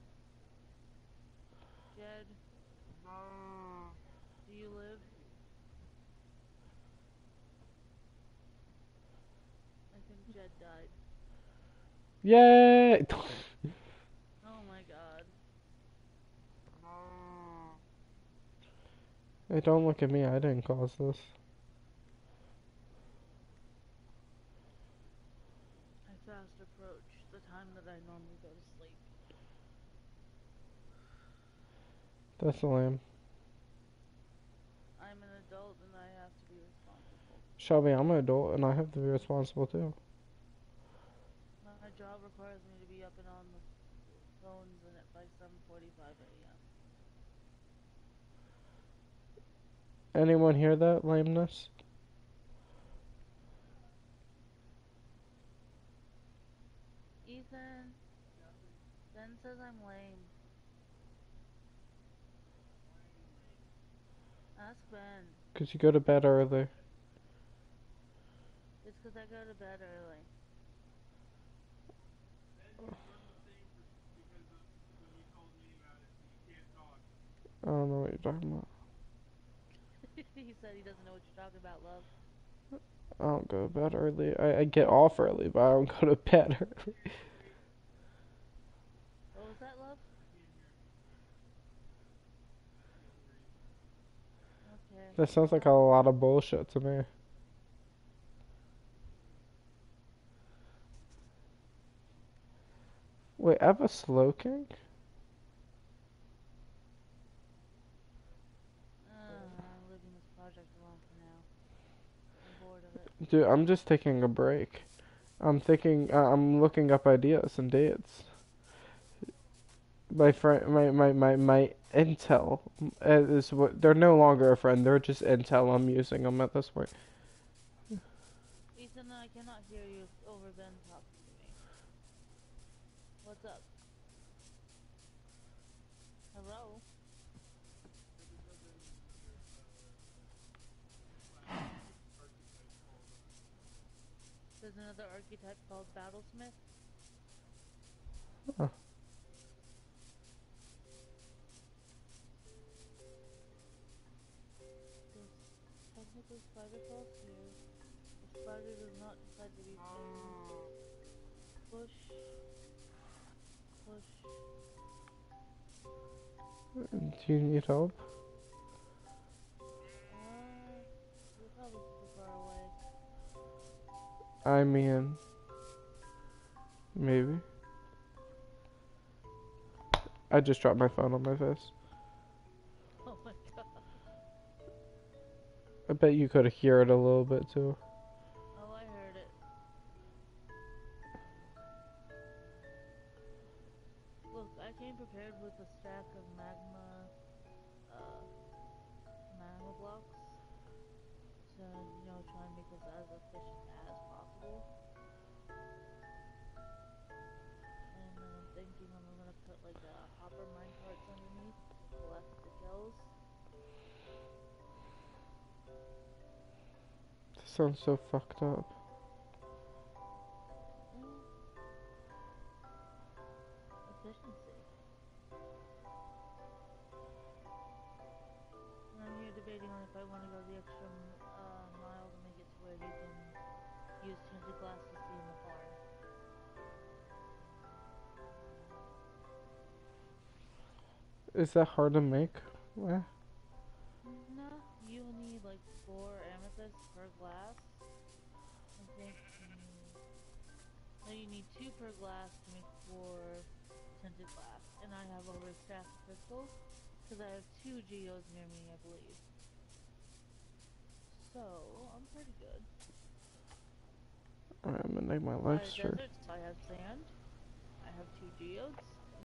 Jed? Do you live? I think Jed died. Yay! Oh my god. Hey, don't look at me. I didn't cause this. I fast approach the time that I normally go to sleep. That's lame. I'm an adult and I have to be responsible. Shelby, I'm an adult and I have to be responsible too. My job requires me to be up and on the phones and by 7:45 a.m. Anyone hear that lameness? Ethan, Ben says I'm lame. Ask Ben. Because you go to bed early. It's because I go to bed early. I don't know what you're talking about. He said he doesn't know what you're talking about, love. I don't go to bed early. I get off early, but I don't go to bed early. What was that, love? Okay. That sounds like a lot of bullshit to me. Wait, I have a Slow King? I'm leaving this project alone for now. I'm bored of it. Dude, I'm just taking a break. I'm thinking, I'm looking up ideas and dates. My friend, my intel is what, they're no longer a friend, they're just intel. I'm using them at this point. Ethan, I cannot hear you over Ben talking to me. What's up? Hello? There's another archetype called Battlesmith. Huh. There's technically spider crawls here. The spider does not decide to be tamed. Push. Push. Do you need help? You're probably super far away. I mean, maybe. I just dropped my phone on my face. Oh my god. I bet you could hear it a little bit too. Oh, I heard it. Look, I came prepared with a stack of magma blocks to, try and make this as efficient as possible. And then I'm thinking I'm gonna put like hopper minecarts underneath to collect the shells. This sounds so fucked up. Efficiency. And I'm here debating on if I want to go the extra mile to make it to where you can use tinted glass to see in the farm. Is that hard to make? Eh. No, you will need like 4 amethysts per glass. I think. No, you need 2 per glass to make 4 tinted glass. And I have over a stack of crystals because I have 2 geodes near me, I believe. So I'm pretty good. Alright, I'm gonna make my I life have short. deserts. I have sand. I have 2 geodes.